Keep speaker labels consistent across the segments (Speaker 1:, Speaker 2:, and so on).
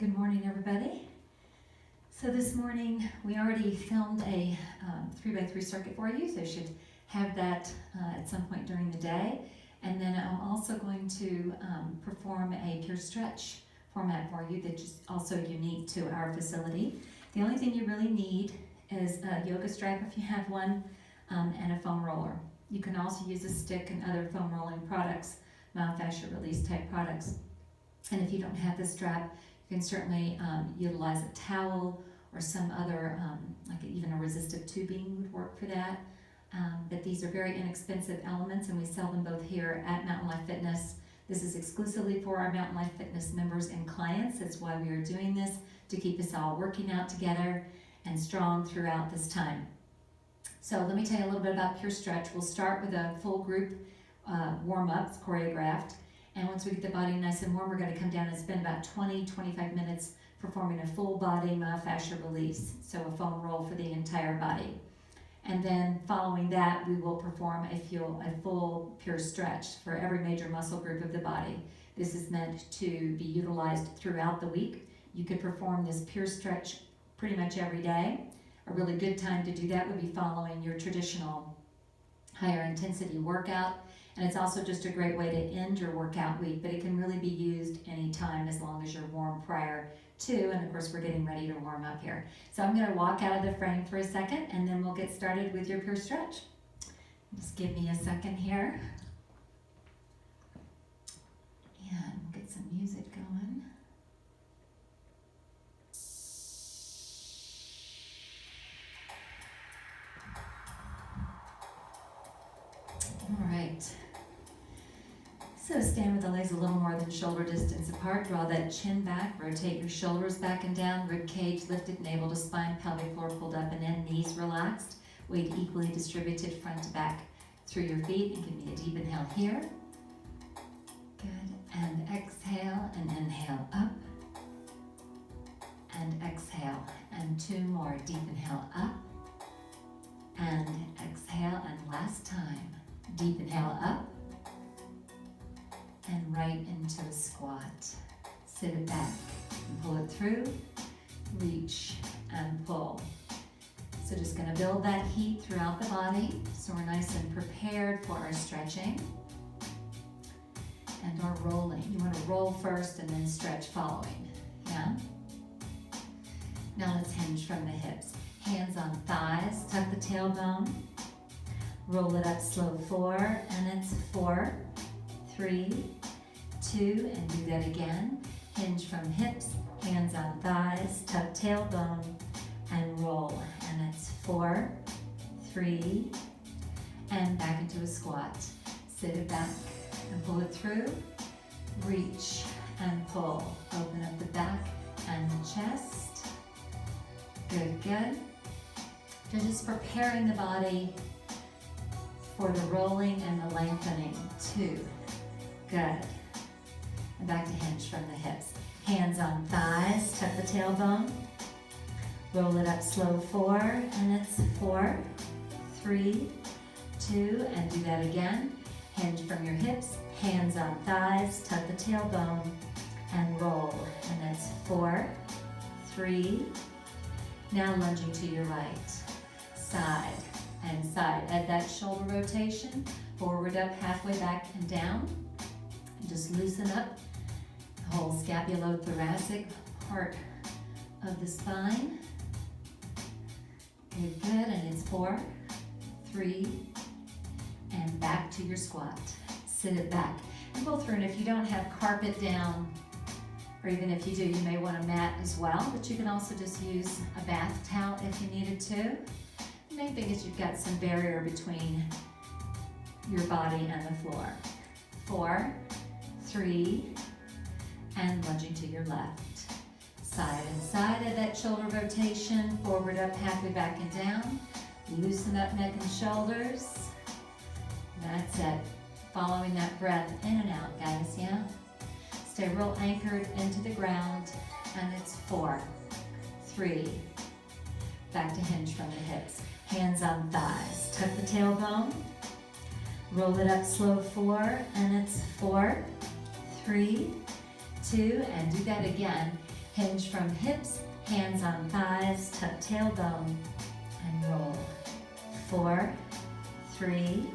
Speaker 1: Good morning, everybody. So this morning, we already filmed a 3x3 circuit for you, so you should have that at some point during the day. And then I'm also going to perform a pure stretch format for you that's just also unique to our facility. The only thing you really need is a yoga strap if you have one, and a foam roller. You can also use a stick and other foam rolling products, myofascial release type products. And if you don't have the strap, you can certainly utilize a towel or some other, like even a resistive tubing would work for that. But these are very inexpensive elements, and we sell them both here at Mountain Life Fitness. This is exclusively for our Mountain Life Fitness members and clients. That's why we are doing this, to keep us all working out together and strong throughout this time. So let me tell you a little bit about Pure Stretch. We'll start with a full group warm-ups, choreographed. And once we get the body nice and warm, we're going to come down and spend about 20-25 minutes performing a full body myofascial release, so a foam roll for the entire body. And then following that, we will perform a full pure stretch for every major muscle group of the body. This is meant to be utilized throughout the week. You could perform this pure stretch pretty much every day. A really good time to do that would be following your traditional higher intensity workout. And it's also just a great way to end your workout week, but it can really be used anytime as long as you're warm prior to, and of course we're getting ready to warm up here. So I'm gonna walk out of the frame for a second and then we'll get started with your pure stretch. Just give me a second here. And we'll get some music going. All right. So stand with the legs a little more than shoulder distance apart. Draw that chin back. Rotate your shoulders back and down. Rib cage lifted, navel to spine, pelvic floor pulled up and in. Knees relaxed. Weight equally distributed front to back through your feet. And give me a deep inhale here. Good. And exhale and inhale up. And exhale. And two more. Deep inhale up. And exhale. And last time. Deep inhale up. And right into a squat. Sit it back and pull it through, reach and pull. So just gonna build that heat throughout the body so we're nice and prepared for our stretching and our rolling. You wanna roll first and then stretch following, yeah? Now let's hinge from the hips. Hands on thighs, tuck the tailbone, roll it up slow, 4, and it's 4, 3, 2, and do that again. Hinge from hips, hands on thighs, tuck tailbone, and roll. And it's 4, 3, and back into a squat. Sit it back and pull it through. Reach and pull. Open up the back and the chest. Good, good. You're just preparing the body for the rolling and the lengthening. 2. Good. And back to hinge from the hips. Hands on thighs, tuck the tailbone. Roll it up slow, 4, and it's 4, 3, 2, and do that again. Hinge from your hips, hands on thighs, tuck the tailbone, and roll. And that's 4, 3. Now lunging to your right. Side and side. Add that shoulder rotation. Forward up, halfway back and down. And just loosen up the whole scapulothoracic part of the spine. Good, good. And it's 4, 3, and back to your squat. Sit it back. And go through, and if you don't have carpet down, or even if you do, you may want a mat as well, but you can also just use a bath towel if you needed to. The main thing is you've got some barrier between your body and the floor. 4, 3, and lunging to your left. Side and side of that shoulder rotation, forward up, halfway back and down. Loosen up neck and shoulders. That's it. Following that breath in and out, guys, yeah? Stay real anchored into the ground, and it's 4, 3, back to hinge from the hips. Hands on thighs, tuck the tailbone, roll it up slow, 4, and it's 4, 3, 2, and do that again. Hinge from hips, hands on thighs, tuck tailbone, and roll. 4, 3,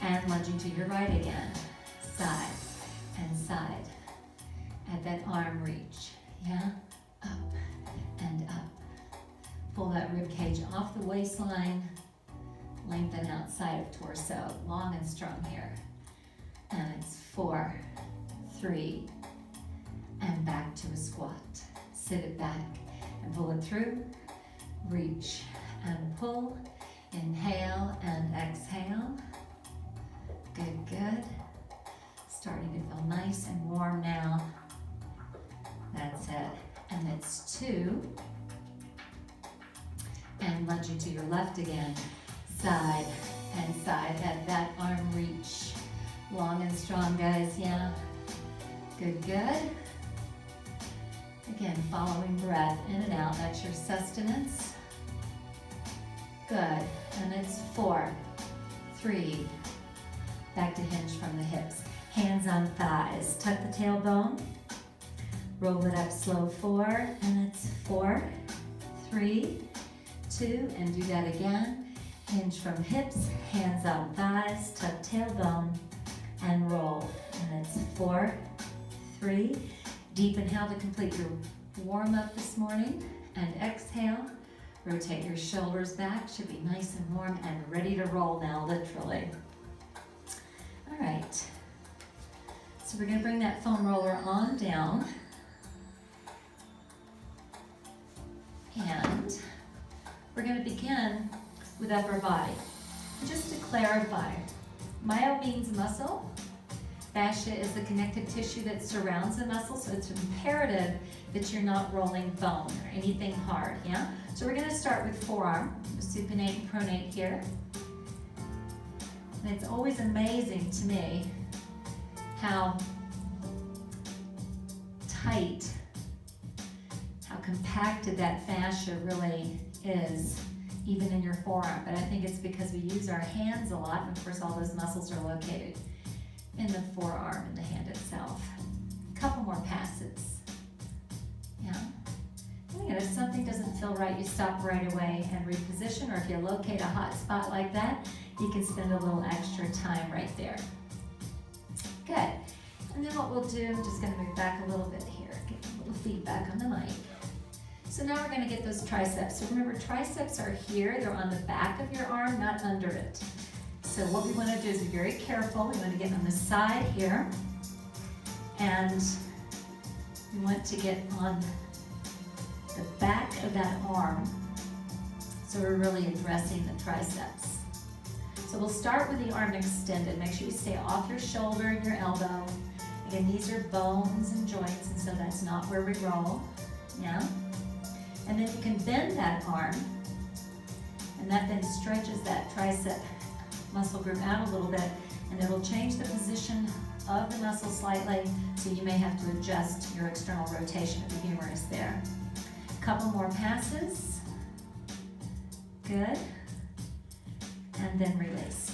Speaker 1: and lunging to your right again. Side and side. At that arm reach, yeah? Up and up. Pull that rib cage off the waistline. Lengthen outside of torso, long and strong here. And it's 4, 3, and back to a squat. Sit it back and pull it through. Reach and pull. Inhale and exhale. Good, good. Starting to feel nice and warm now. That's it. And it's 2. And lunging to your left again. Side and side at that arm reach. Long and strong, guys, yeah? Good, good. Again, following breath in and out, that's your sustenance. Good, and it's 4, 3, back to hinge from the hips. Hands on thighs, tuck the tailbone, roll it up slow, 4, and it's 4, 3, 2, and do that again. Hinge from hips, hands on thighs, tuck tailbone, and roll. And it's 4, 3. Deep inhale to complete your warm up this morning. And exhale, rotate your shoulders back. Should be nice and warm and ready to roll now, literally. All right. So we're gonna bring that foam roller on down. And we're gonna begin with upper body. Just to clarify, myo means muscle. Fascia is the connective tissue that surrounds the muscle, so it's imperative that you're not rolling bone or anything hard, yeah? So we're gonna start with forearm, supinate and pronate here. And it's always amazing to me how tight, how compacted that fascia really is, even in your forearm. But I think it's because we use our hands a lot, and of course all those muscles are located in the forearm and the hand itself. A couple more passes. Yeah. And again, if something doesn't feel right, you stop right away and reposition, or if you locate a hot spot like that, you can spend a little extra time right there. Good. And then what we'll do, I'm just gonna move back a little bit here, get a little feedback on the mic. So now we're gonna get those triceps. So remember, triceps are here, they're on the back of your arm, not under it. So what we wanna do is be very careful. We wanna get on the side here, and we want to get on the back of that arm. So we're really addressing the triceps. So we'll start with the arm extended. Make sure you stay off your shoulder and your elbow. Again, these are bones and joints, and so that's not where we roll, yeah? And then you can bend that arm, and that then stretches that tricep muscle group out a little bit, and it'll change the position of the muscle slightly, so you may have to adjust your external rotation of the humerus there. Couple more passes. Good. And then release.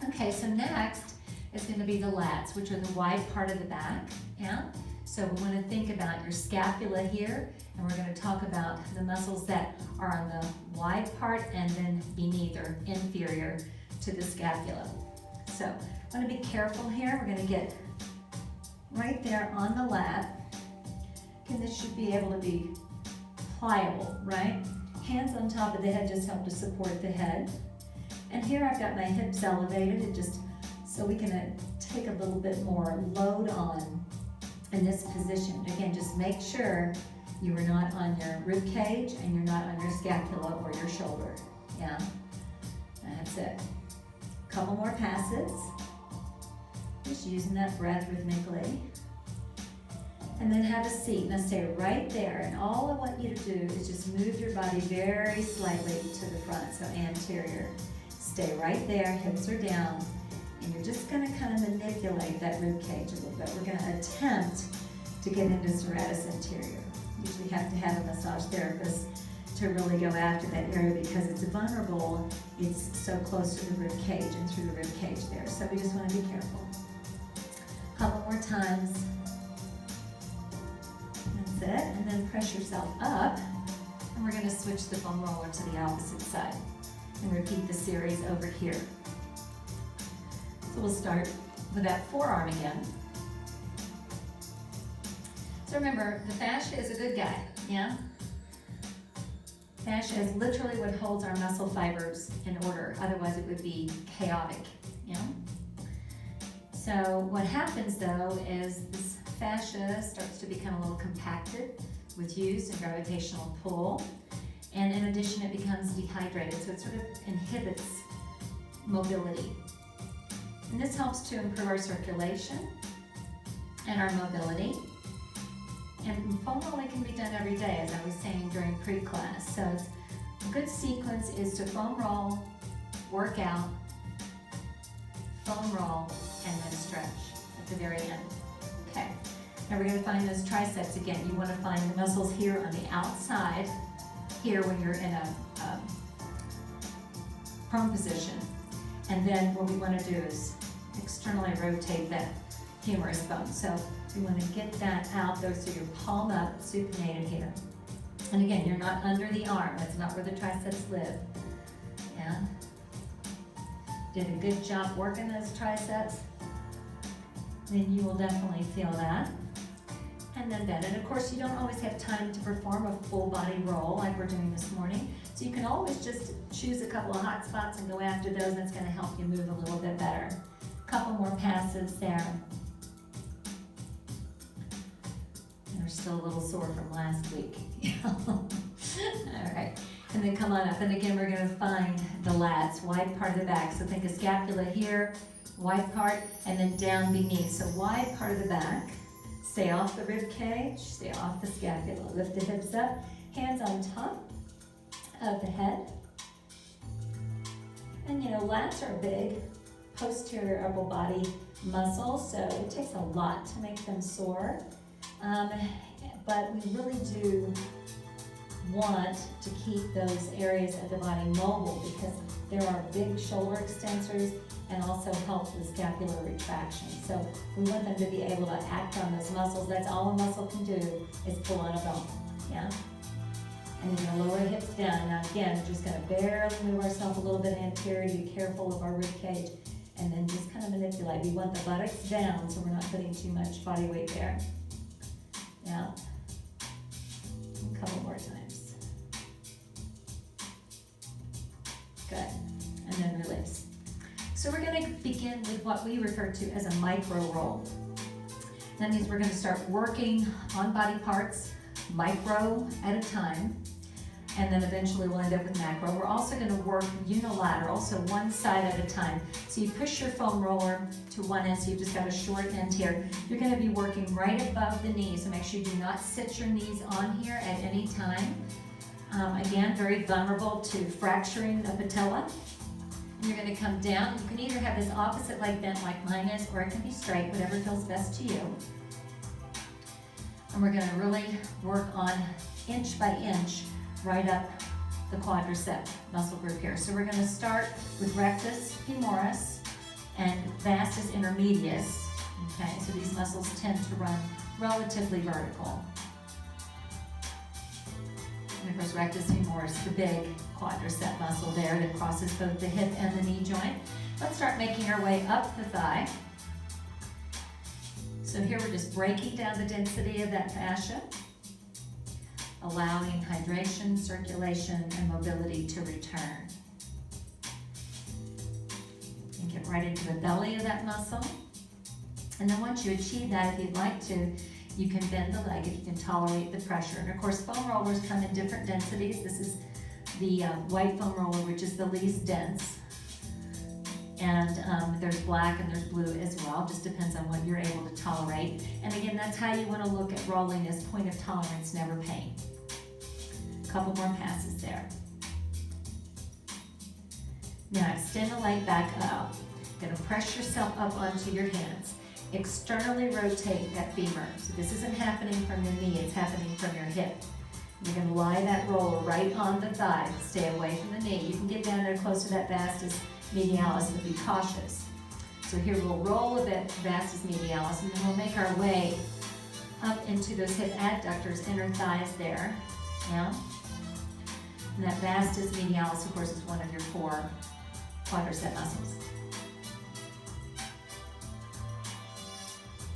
Speaker 1: Okay, so next is going to be the lats, which are the wide part of the back, yeah? So we want to think about your scapula here, and we're going to talk about the muscles that are on the wide part and then beneath or inferior to the scapula. So I want to be careful here. We're going to get right there on the lat, and this should be able to be pliable, right? Hands on top of the head just help to support the head. And here I've got my hips elevated, it just so we can take a little bit more load on in this position. Again, just make sure you are not on your rib cage and you're not on your scapula or your shoulder. Yeah, that's it. Couple more passes. Just using that breath rhythmically. And then have a seat. Now stay right there, and all I want you to do is just move your body very slightly to the front, so anterior. Stay right there, hips are down, and you're just gonna kind of manipulate that rib cage a little bit. We're gonna attempt to get into serratus anterior. Usually have to have a massage therapist to really go after that area because it's vulnerable. It's so close to the rib cage and through the rib cage there. So we just wanna be careful. Couple more times. That's it. And then press yourself up. And we're going to switch the foam roller to the opposite side. And repeat the series over here. So we'll start with that forearm again. So remember, the fascia is a good guy, yeah? Fascia is literally what holds our muscle fibers in order, otherwise it would be chaotic, yeah? So what happens though is this fascia starts to become a little compacted with use and gravitational pull, and in addition it becomes dehydrated, so it sort of inhibits mobility. And this helps to improve our circulation and our mobility. And foam rolling can be done every day, as I was saying during pre-class. So a good sequence is to foam roll, work out, foam roll, and then stretch at the very end. Okay, now we're going to find those triceps again. You want to find the muscles here on the outside, here when you're in a prone position. And then what we want to do is externally rotate that humerus bone. So we want to get that out there so your palm up, supinated here. And again, you're not under the arm. That's not where the triceps live. Yeah. Did a good job working those triceps. Then you will definitely feel that. And then bend. And of course, you don't always have time to perform a full body roll like we're doing this morning. So you can always just choose a couple of hot spots and go after those. That's going to help you move a little bit better. A couple more passes there. They're still a little sore from last week. All right, and then come on up. And again, we're going to find the lats, wide part of the back. So think of scapula here, wide part, and then down beneath. So wide part of the back. Stay off the rib cage, stay off the scapula. Lift the hips up, hands on top of the head. And you know, lats are big posterior upper body muscles, so it takes a lot to make them sore. But we really do want to keep those areas of the body mobile because there are big shoulder extensors and also help with scapular retraction. So we want them to be able to act on those muscles. That's all a muscle can do is pull on a bone, yeah? And you're gonna lower the hips down. Now again, we're just gonna barely move ourselves a little bit anterior to be careful of our rib cage and then just kind of manipulate. We want the buttocks down so we're not putting too much body weight there. Yeah, a couple more times. Good, and then release. So we're going to begin with what we refer to as a micro roll. That means we're going to start working on body parts, micro at a time, and then eventually we'll end up with macro. We're also going to work unilateral, so one side at a time. So you push your foam roller to one end, so you've just got a short end here. You're going to be working right above the knees, so make sure you do not sit your knees on here at any time. Again, very vulnerable to fracturing the patella. And you're going to come down. You can either have this opposite leg bent like mine is, or it can be straight, whatever feels best to you. And we're going to really work on inch by inch right up the quadricep muscle group here. So we're going to start with rectus femoris and vastus intermedius. Okay, so these muscles tend to run relatively vertical. And of course, rectus femoris, the big quadricep muscle there that crosses both the hip and the knee joint. Let's start making our way up the thigh. So here we're just breaking down the density of that fascia, allowing hydration, circulation, and mobility to return. And get right into the belly of that muscle. And then once you achieve that, if you'd like to, you can bend the leg if you can tolerate the pressure. And of course, foam rollers come in different densities. This is the white foam roller, which is the least dense. And there's black and there's blue as well. Just depends on what you're able to tolerate. And again, that's how you want to look at rolling as point of tolerance, never pain. Couple more passes there. Now extend the leg back up. You're going to press yourself up onto your hands. Externally rotate that femur. So this isn't happening from your knee, it's happening from your hip. You're going to lie that roller right on the thigh. Stay away from the knee. You can get down there close to that vastus medialis, but be cautious. So here we'll roll a bit vastus medialis, and then we'll make our way up into those hip adductors, inner thighs there, yeah? And that vastus medialis, of course, is one of your 4 quadricep muscles.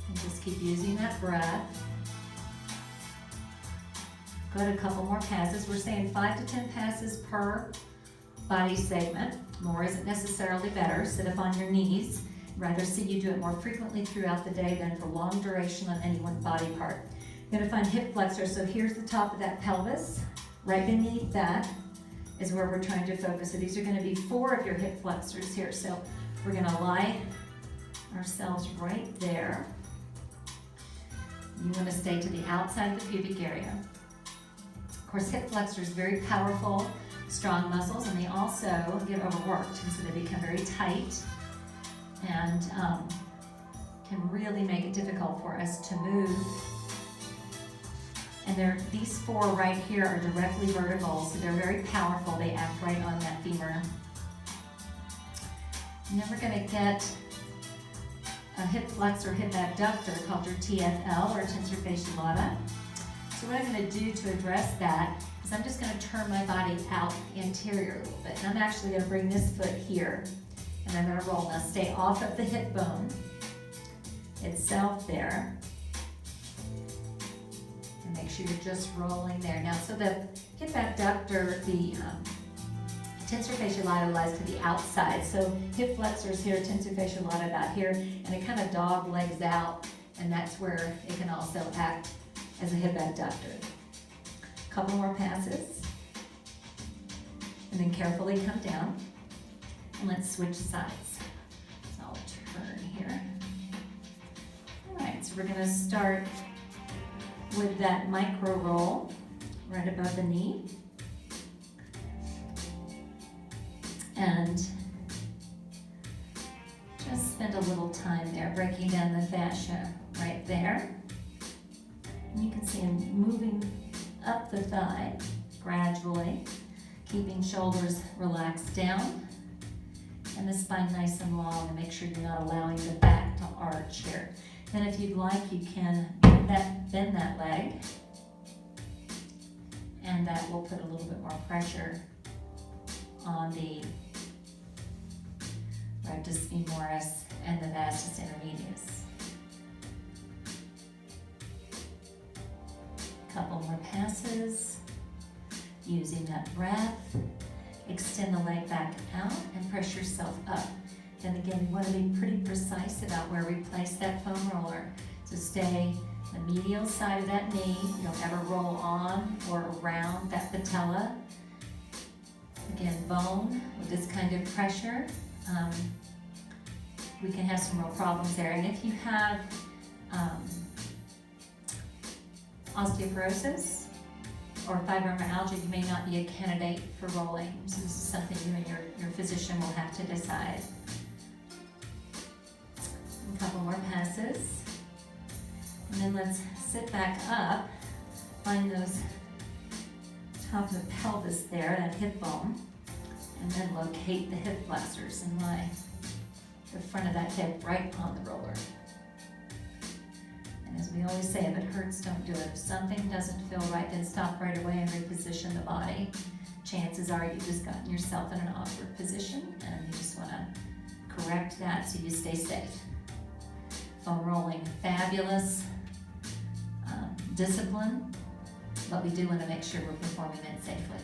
Speaker 1: And just keep using that breath. Good, a couple more passes. We're saying 5 to 10 passes per body segment. More isn't necessarily better. Sit up on your knees. Rather see you do it more frequently throughout the day than for long duration on any one body part. You're gonna find hip flexor. So here's the top of that pelvis. Right beneath that is where we're trying to focus. So these are gonna be 4 of your hip flexors here. So we're gonna lie ourselves right there. You wanna stay to the outside of the pubic area. Of course, hip flexor is very powerful, strong muscles, and they also get overworked, and so they become very tight and can really make it difficult for us to move. And these 4 right here are directly vertical, so they're very powerful. They act right on that femur. And then we're going to get a hip flexor, hip abductor called your TFL, or tensor fasciae lata. So what I'm going to do to address that is I'm just going to turn my body out anterior a little bit. And I'm actually going to bring this foot here, and I'm going to roll. Now stay off of the hip bone itself there. And make sure you're just rolling there. Now, so the hip abductor, the tensor fasciae lata lies to the outside. So hip flexors here, tensor fasciae lata about here, and it kind of dog legs out, and that's where it can also act as a hip abductor. A couple more passes, and then carefully come down, and let's switch sides. So I'll turn here. All right, so we're gonna start with that micro roll right above the knee. And just spend a little time there, breaking down the fascia right there. And you can see I'm moving up the thigh gradually, keeping shoulders relaxed down and the spine nice and long, and make sure you're not allowing the back to arch here. Then if you'd like, you can bend that leg, and that will put a little bit more pressure on the rectus femoris and the vastus intermedius. Couple more passes, using that breath. Extend the leg back out and press yourself up. Then again, you want to be pretty precise about where we place that foam roller. So stay the medial side of that knee. You don't ever roll on or around that patella. Again, bone with this kind of pressure, we can have some real problems there. And if you have osteoporosis or fibromyalgia, you may not be a candidate for rolling. So this is something you and your physician will have to decide. A couple more passes. And then let's sit back up, find those top of the pelvis there, that hip bone, and then locate the hip flexors and lie the front of that hip right on the roller. And as we always say, if it hurts, don't do it. If something doesn't feel right, then stop right away and reposition the body. Chances are you've just gotten yourself in an awkward position, and you just want to correct that so you stay safe. Foam rolling, fabulous discipline, but we do want to make sure we're performing it safely.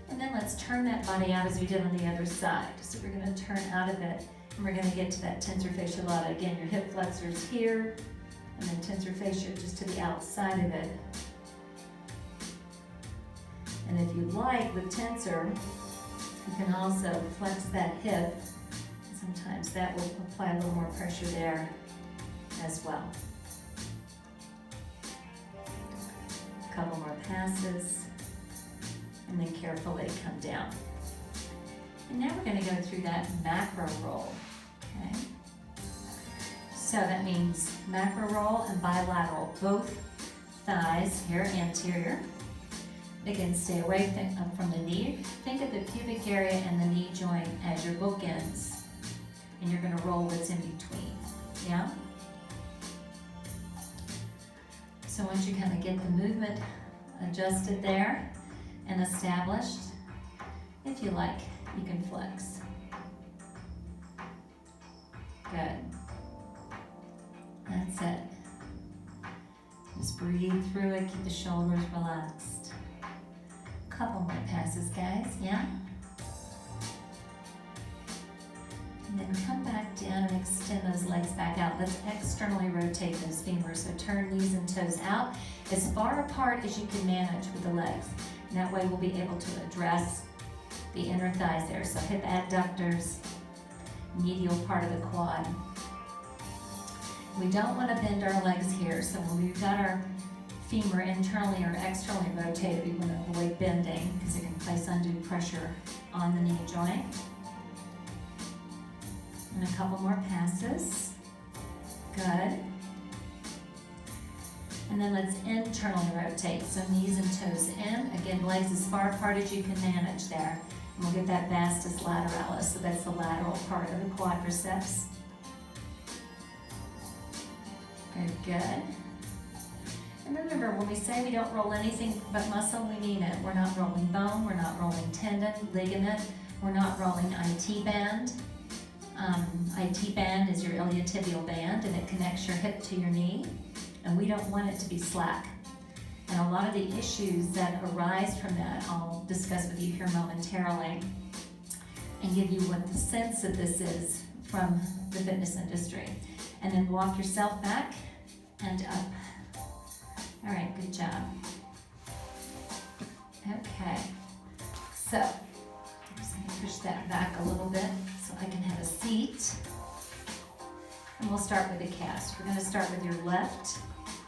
Speaker 1: And then let's turn that body out as we did on the other side. So we're going to turn out of it, and we're going to get to that tensor fasciae lata. Again, your hip flexors here, and then tensor fascia just to the outside of it. And if you like, with tensor, you can also flex that hip. Sometimes that will apply a little more pressure there as well. A couple more passes, and then carefully come down. And now we're going to go through that macro roll, okay? So that means macro roll and bilateral, both thighs here anterior. Again, stay away from the knee. Think of the pubic area and the knee joint as your bookends, and you're going to roll what's in between, yeah? So once you kind of get the movement adjusted there and established, if you like, you can flex. Good. That's it. Just breathe through it, keep the shoulders relaxed. Couple more passes, guys, yeah? And then come back down and extend those legs back out. Let's externally rotate those femurs. So turn knees and toes out as far apart as you can manage with the legs. And that way we'll be able to address the inner thighs there. So hip adductors, medial part of the quad. We don't want to bend our legs here. So when we've got our femur internally or externally rotated, we want to avoid bending because it can place undue pressure on the knee joint. And a couple more passes. Good. And then let's internally rotate. So knees and toes in. Again, legs as far apart as you can manage there. And we'll get that vastus lateralis. So that's the lateral part of the quadriceps. Very good. And remember, when we say we don't roll anything but muscle, we mean it. We're not rolling bone, we're not rolling tendon, ligament, we're not rolling IT band. IT band is your iliotibial band, and it connects your hip to your knee, and we don't want it to be slack. And a lot of the issues that arise from that, I'll discuss with you here momentarily, and give you what the sense of this is from the fitness industry. And then walk yourself back and up. All right, good job. Okay, so I'm just gonna push that back a little bit so I can have a seat. And we'll start with the calves. We're gonna start with your left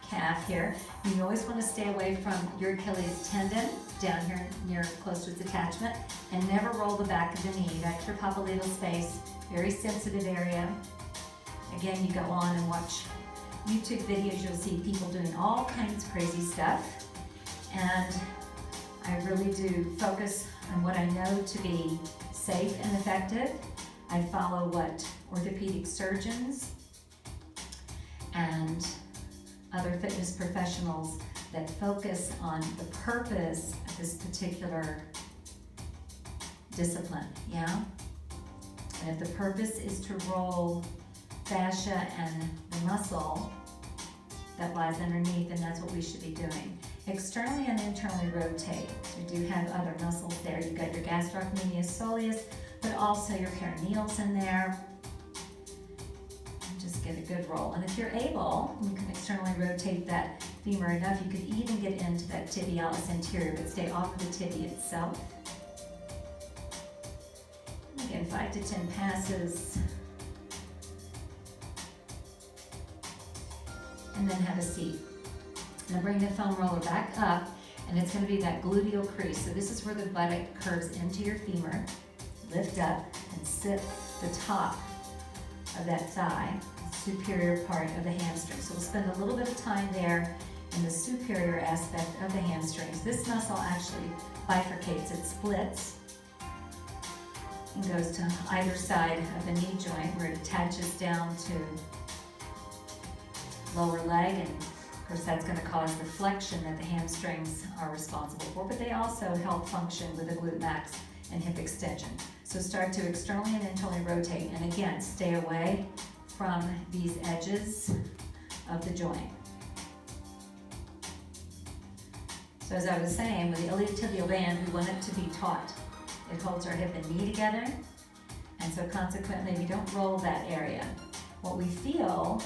Speaker 1: calf here. You always wanna stay away from your Achilles tendon down here near close to its attachment, and never roll the back of the knee. That's your popliteal space, very sensitive area. Again, you go on and watch YouTube videos, you'll see people doing all kinds of crazy stuff. And I really do focus on what I know to be safe and effective. I follow what orthopedic surgeons and other fitness professionals that focus on the purpose of this particular discipline, yeah? And if the purpose is to roll fascia and the muscle that lies underneath, and that's what we should be doing. Externally and internally rotate. You do have other muscles there. You've got your gastrocnemius soleus, but also your perineals in there. And just get a good roll. And if you're able, you can externally rotate that femur enough, you could even get into that tibialis anterior, but stay off of the tibia itself. And again, 5 to 10 passes. And then have a seat. Now bring the foam roller back up, and it's going to be that gluteal crease. So this is where the buttock curves into your femur. Lift up and sit the top of that thigh, superior part of the hamstring. So we'll spend a little bit of time there in the superior aspect of the hamstrings. This muscle actually bifurcates, it splits, and goes to either side of the knee joint where it attaches down to lower leg, and of course that's going to cause the flexion that the hamstrings are responsible for, but they also help function with the glute max and hip extension. So start to externally and internally rotate, and again, stay away from these edges of the joint. So as I was saying, with the iliotibial band, we want it to be taut. It holds our hip and knee together, and so consequently we don't roll that area. What we feel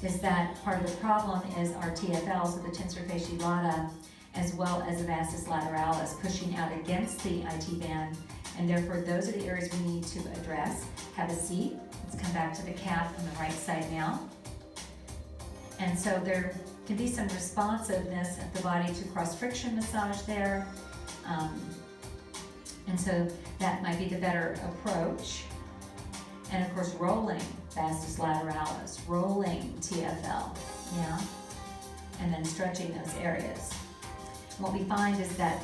Speaker 1: is that part of the problem is our TFL, so the tensor fasciae lata, as well as the vastus lateralis pushing out against the IT band, and therefore those are the areas we need to address. Have a seat. Let's come back to the calf on the right side now. And so there can be some responsiveness of the body to cross-friction massage there. And so that might be the better approach. And of course, rolling vastus lateralis, rolling TFL, yeah? And then stretching those areas. What we find is that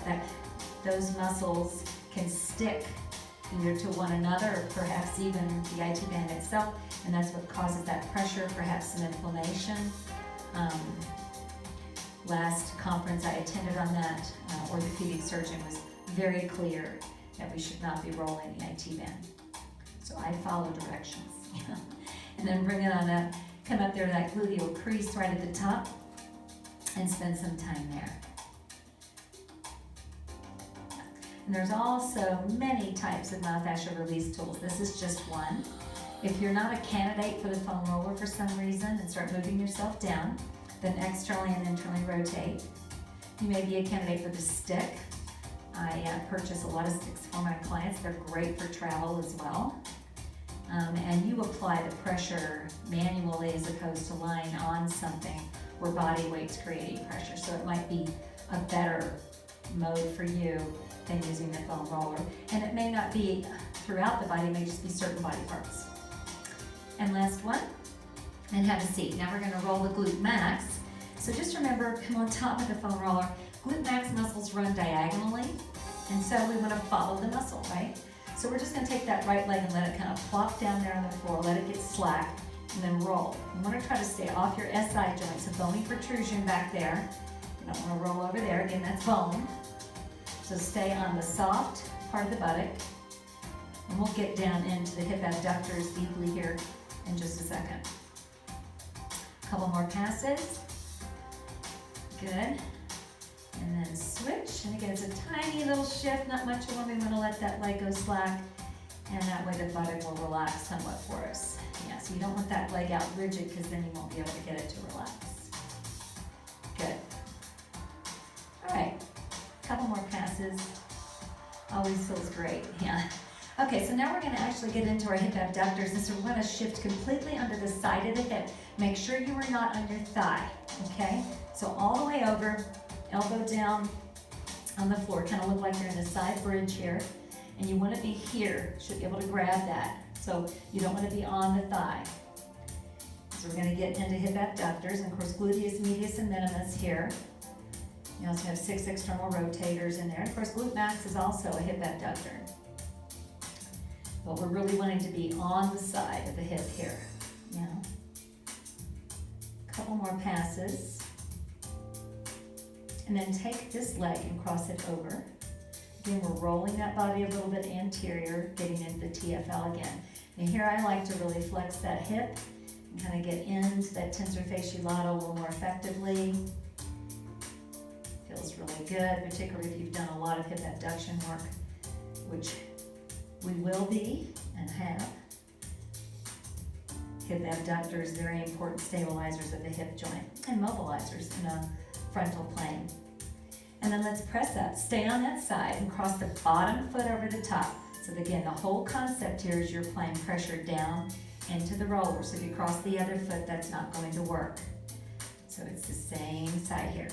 Speaker 1: those muscles can stick either to one another or perhaps even the IT band itself, and that's what causes that pressure, perhaps some inflammation um, last conference I attended on that, orthopedic surgeon was very clear that we should not be rolling the IT band. So I follow directions. And then bring it on up, come up there to that gluteal crease right at the top and spend some time there. And there's also many types of myofascial release tools. This is just one. If you're not a candidate for the foam roller for some reason and start moving yourself down, then externally and internally rotate. You may be a candidate for the stick. I purchase a lot of sticks for my clients. They're great for travel as well. And you apply the pressure manually as opposed to lying on something where body weight's creating pressure. So it might be a better mode for you than using the foam roller. And it may not be throughout the body, it may just be certain body parts. And last one, and have a seat. Now we're gonna roll the glute max. So just remember, come on top of the foam roller, glute max muscles run diagonally, and so we wanna follow the muscle, right? So we're just gonna take that right leg and let it kind of plop down there on the floor, let it get slack, and then roll. You wanna try to stay off your SI joints, a bony protrusion back there. You don't wanna roll over there, again, that's bone. So stay on the soft part of the buttock, and we'll get down into the hip abductors deeply here in just a second. Couple more passes. Good. And then switch, and again, it's a tiny little shift, not much of one. We want to let that leg go slack, and that way the buttock will relax somewhat for us. Yeah, so you don't want that leg out rigid because then you won't be able to get it to relax. Good. All right, couple more passes. Always feels great, yeah. Okay, so now we're gonna actually get into our hip abductors, and so we're gonna shift completely under the side of the hip. Make sure you are not on your thigh, okay? So all the way over, elbow down on the floor, kind of look like you're in a side bridge here, and you want to be here, should be able to grab that. So you don't want to be on the thigh. So we're going to get into hip abductors, and of course gluteus medius and minimus here. You also have 6 external rotators in there. Of course glute max is also a hip abductor. But we're really wanting to be on the side of the hip here. Yeah. Couple more passes. And then take this leg and cross it over. Again, we're rolling that body a little bit anterior, getting into the TFL again. And here I like to really flex that hip and kind of get into that tensor fasciae lateral a little more effectively. Feels really good, particularly if you've done a lot of hip abduction work, which we will be and have. Hip abductors, very important stabilizers of the hip joint and mobilizers in a frontal plane. And then let's press up, stay on that side and cross the bottom foot over the top. So again, the whole concept here is you're applying pressure down into the roller. So if you cross the other foot, that's not going to work. So it's the same side here.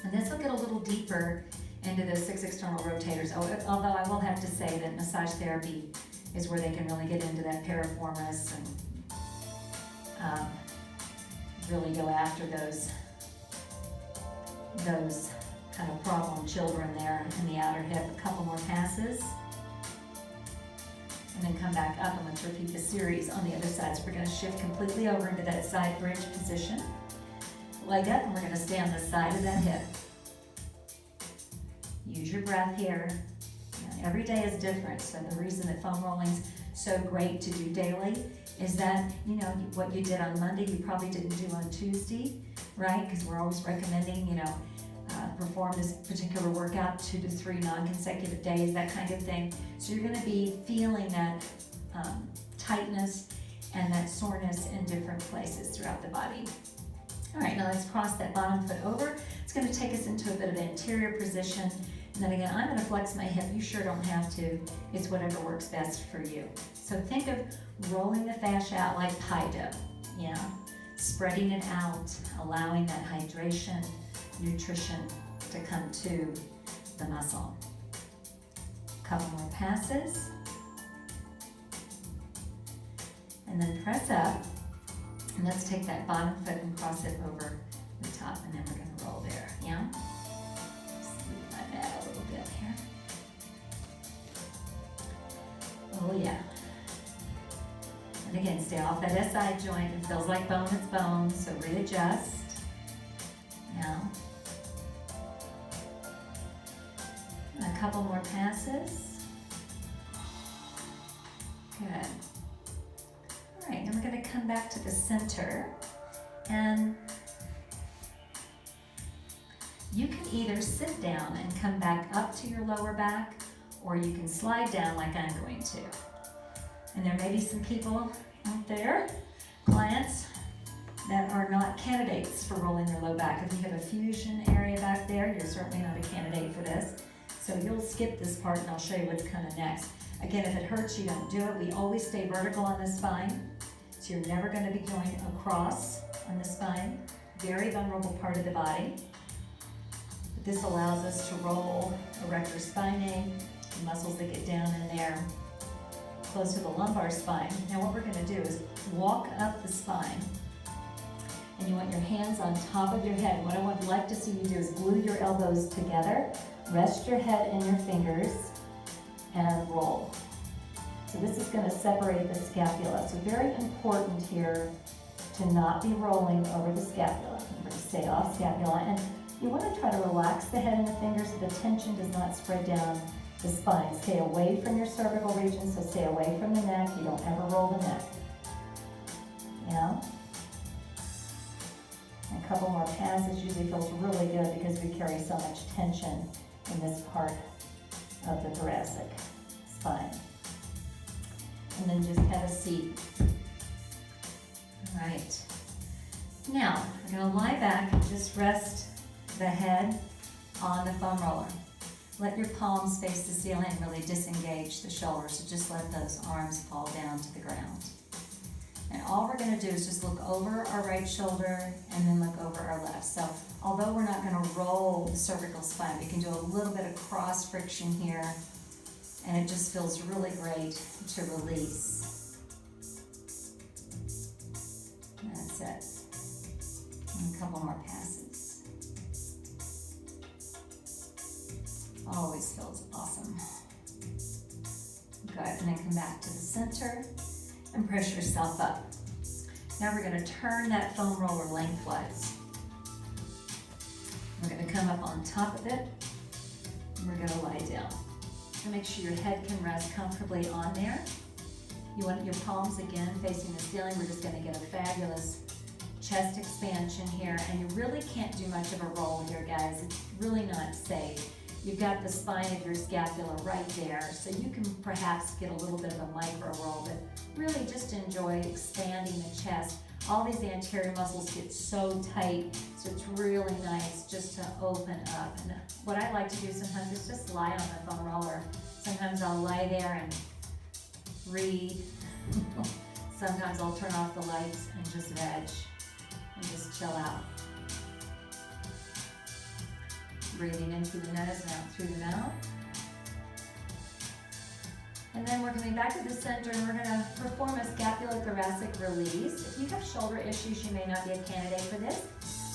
Speaker 1: And this will get a little deeper into those 6 external rotators. Although I will have to say that massage therapy is where they can really get into that piriformis and really go after those kind of problem children there in the outer hip. A couple more passes. And then come back up, and let's repeat the series on the other side. So we're going to shift completely over into that side bridge position. Leg up, and we're going to stay on the side of that hip. Use your breath here. Every day is different, so the reason that foam rolling's so great to do daily is that, you know, what you did on Monday, you probably didn't do on Tuesday, right? Because we're always recommending, you know, perform this particular workout 2 to 3 non-consecutive days, that kind of thing. So you're going to be feeling that tightness and that soreness in different places throughout the body. All right, now let's cross that bottom foot over. It's going to take us into a bit of anterior position. And then again, I'm going to flex my hip. You sure don't have to. It's whatever works best for you. So think of rolling the fascia out like pie dough, yeah? Spreading it out, allowing that hydration, nutrition to come to the muscle. Couple more passes. And then press up. And let's take that bottom foot and cross it over the top, and then we're going to roll there, yeah? Smooth my mat a little bit here. Oh yeah. And again, stay off that SI joint. It feels like bone, it's bone, so readjust. Now, a couple more passes. Good. All right, then we're going to come back to the center, and you can either sit down and come back up to your lower back, or you can slide down like I'm going to. And there may be some people out there, clients, that are not candidates for rolling their low back. If you have a fusion area back there, you're certainly not a candidate for this. So you'll skip this part and I'll show you what's coming next. Again, if it hurts, you don't do it. We always stay vertical on the spine. So you're never going to be going across on the spine. Very vulnerable part of the body. But this allows us to roll erector spinae, the muscles that get down in there, close to the lumbar spine. Now what we're going to do is walk up the spine. And you want your hands on top of your head. What I would like to see you do is glue your elbows together, rest your head in your fingers, and roll. So this is going to separate the scapula. So very important here to not be rolling over the scapula. Remember to stay off scapula. And you want to try to relax the head and the fingers so the tension does not spread down the spine. Stay away from your cervical region, so stay away from the neck. You don't ever roll the neck. Yeah? A couple more passes usually feels really good because we carry so much tension in this part of the thoracic spine. And then just have a seat. All right. Now, we're going to lie back and just rest the head on the foam roller. Let your palms face the ceiling and really disengage the shoulders. So just let those arms fall down to the ground. And all we're going to do is just look over our right shoulder and then look over our left. So although we're not going to roll the cervical spine, we can do a little bit of cross friction here, and it just feels really great to release. That's it. And a couple more passes. Always feels awesome. Good, and then come back to the center and press yourself up. Now we're going to turn that foam roller lengthwise. We're going to come up on top of it, and we're going to lie down. So make sure your head can rest comfortably on there. You want your palms again facing the ceiling. We're just going to get a fabulous chest expansion here, and you really can't do much of a roll here, guys. It's really not safe. You've got the spine of your scapula right there, so you can perhaps get a little bit of a micro roll, but really just enjoy expanding the chest. All these anterior muscles get so tight, so it's really nice just to open up. And what I like to do sometimes is just lie on the foam roller. Sometimes I'll lie there and read. Sometimes I'll turn off the lights and just veg and just chill out. Breathing in through the nose and out through the mouth. And then we're coming back to the center, and we're going to perform a scapulothoracic release. If you have shoulder issues, you may not be a candidate for this.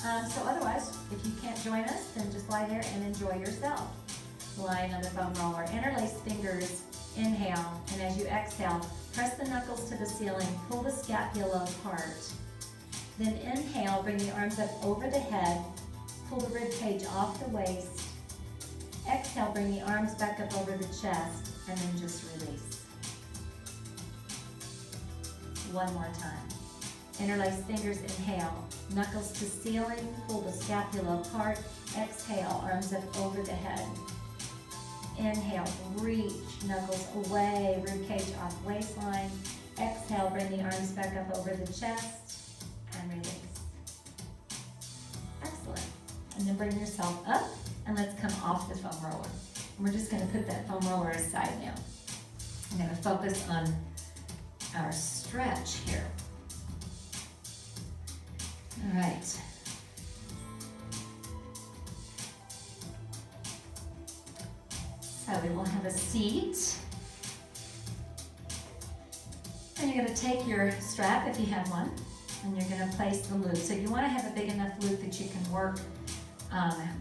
Speaker 1: So otherwise, if you can't join us, then just lie there and enjoy yourself. Lying on the foam roller. Interlace fingers, inhale, and as you exhale, press the knuckles to the ceiling, pull the scapula apart. Then inhale, bring the arms up over the head, pull the rib cage off the waist. Exhale, bring the arms back up over the chest, and then just release. One more time. Interlace fingers, inhale. Knuckles to ceiling, pull the scapula apart. Exhale, arms up over the head. Inhale, reach, knuckles away, rib cage off waistline. Exhale, bring the arms back up over the chest, and release. Excellent. And then bring yourself up, and let's come off the foam roller. And we're just going to put that foam roller aside now. I'm going to focus on our stretch here. All right. So we will have a seat. And you're going to take your strap, if you have one, and you're going to place the loop. So you want to have a big enough loop that you can work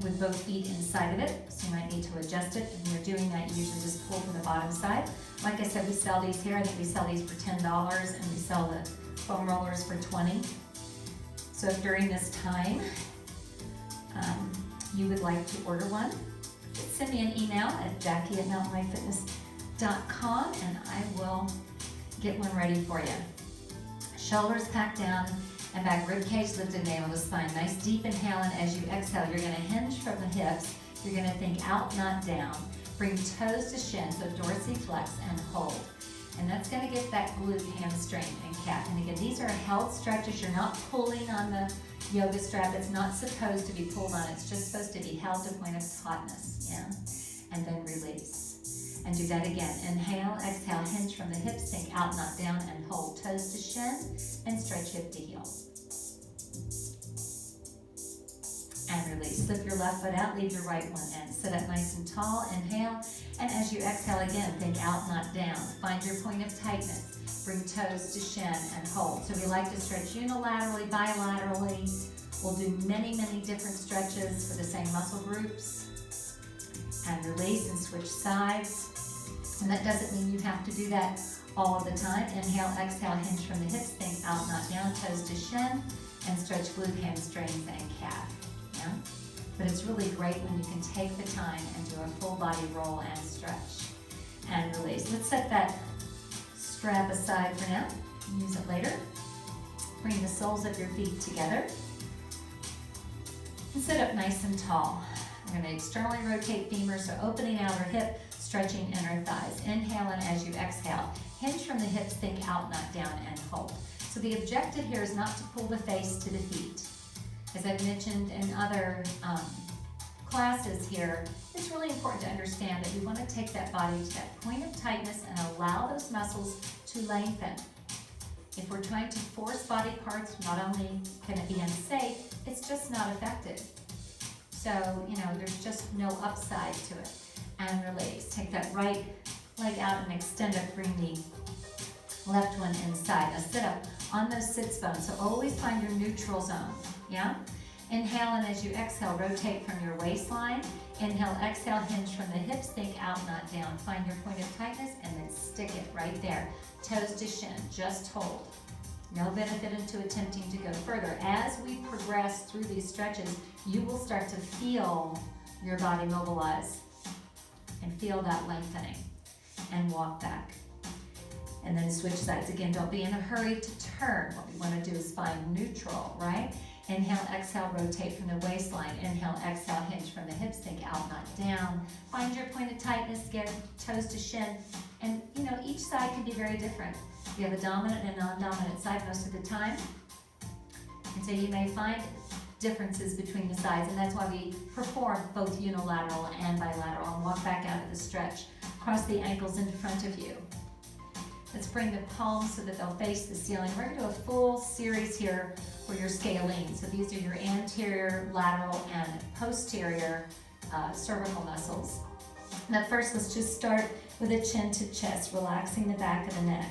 Speaker 1: with both feet inside of it. So you might need to adjust it. And when you're doing that, you usually just pull from the bottom side. Like I said, we sell these here. I think we sell these for $10 and we sell the foam rollers for $20. So if during this time you would like to order one, just send me an email at Jackie@mountainlifefitness.com and I will get one ready for you. Shoulders packed down and back, rib cage lifted, navel to spine. Nice deep inhale, and as you exhale, you're gonna hinge from the hips. You're gonna think out, not down. Bring toes to shin, so dorsiflex and hold. And that's gonna get that glute, hamstring, and calf. And again, these are held stretches. You're not pulling on the yoga strap. It's not supposed to be pulled on. It's just supposed to be held to point of tautness, yeah? And then release. And do that again. Inhale, exhale, hinge from the hips, think out, not down, and hold toes to shin, and stretch hip to heel. And release. Slip your left foot out, leave your right one in. Sit up nice and tall, inhale, and as you exhale again, think out, not down. Find your point of tightness. Bring toes to shin and hold. So we like to stretch unilaterally, bilaterally. We'll do many, many different stretches for the same muscle groups. And release and switch sides. And that doesn't mean you have to do that all of the time. Inhale, exhale, hinge from the hips, think out, not down, toes to shin, and stretch glute, hamstrings, and calf. Yeah? But it's really great when you can take the time and do a full body roll and stretch. And release. Let's set that strap aside for now. Use it later. Bring the soles of your feet together. And sit up nice and tall. We're going to externally rotate femur, so opening outer hip, stretching inner thighs. Inhale, and as you exhale, hinge from the hips, think out, not down, and hold. So the objective here is not to pull the face to the feet. As I've mentioned in other classes here, it's really important to understand that we want to take that body to that point of tightness and allow those muscles to lengthen. If we're trying to force body parts, not only can it be unsafe, it's just not effective. So, there's just no upside to it. And release. Take that right leg out and extend it. Bring the left one inside. Now sit up on those sits bones. So always find your neutral zone, yeah? Inhale, and as you exhale, rotate from your waistline. Inhale, exhale, hinge from the hips, think out, not down. Find your point of tightness and then stick it right there. Toes to shin, just hold. No benefit into attempting to go further. As we progress through these stretches, you will start to feel your body mobilize and feel that lengthening. And walk back. And then switch sides. Again, don't be in a hurry to turn. What we want to do is find neutral, right? Inhale, exhale, rotate from the waistline. Inhale, exhale, hinge from the hips, think out, not down. Find your point of tightness, get toes to shin. And each side can be very different. You have a dominant and non-dominant side most of the time. And so you may find differences between the sides, and that's why we perform both unilateral and bilateral. And walk back out of the stretch. Cross the ankles in front of you. Let's bring the palms so that they'll face the ceiling. We're going to do a full series here for your scalene. So these are your anterior, lateral, and posterior cervical muscles. Now first, let's just start with a chin to chest, relaxing the back of the neck.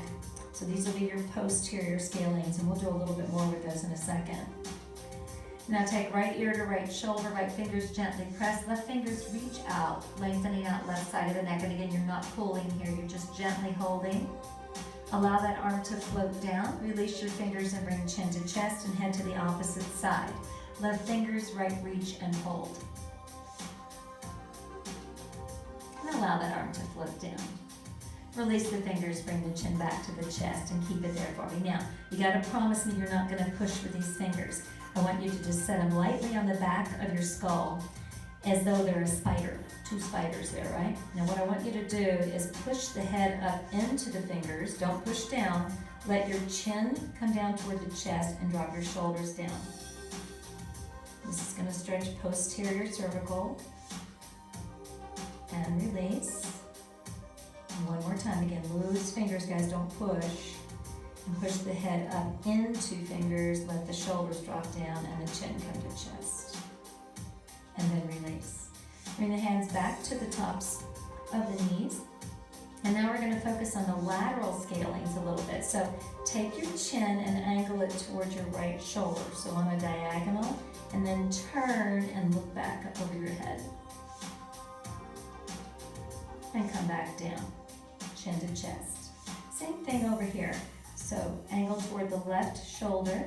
Speaker 1: So these will be your posterior scalenes, and we'll do a little bit more with those in a second. Now take right ear to right shoulder, right fingers gently press, left fingers reach out, lengthening out left side of the neck. And again, you're not pulling here, you're just gently holding. Allow that arm to float down. Release your fingers and bring chin to chest and head to the opposite side. Left fingers, right reach and hold. And allow that arm to float down. Release the fingers, bring the chin back to the chest and keep it there for me. Now, you gotta promise me you're not gonna push with these fingers. I want you to just set them lightly on the back of your skull as though they're a spider. Two spiders there, right? Now what I want you to do is push the head up into the fingers. Don't push down. Let your chin come down toward the chest and drop your shoulders down. This is going to stretch posterior cervical. And release. And one more time. Again, loose fingers, guys. Don't push. And push the head up into fingers. Let the shoulders drop down and the chin come to chest. And then release. Bring the hands back to the tops of the knees. And now we're going to focus on the lateral scalings a little bit. So take your chin and angle it towards your right shoulder. So on a diagonal. And then turn and look back up over your head. And come back down. chin to chest. Same thing over here. So angle toward the left shoulder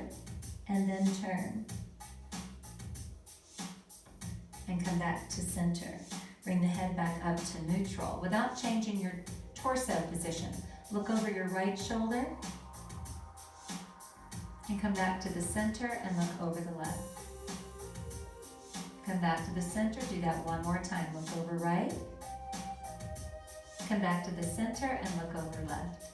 Speaker 1: and then turn. And come back to center. Bring the head back up to neutral without changing your torso position. Look over your right shoulder and come back to the center and look over the left. Come back to the center, do that one more time. Look over right. Come back to the center and look over left.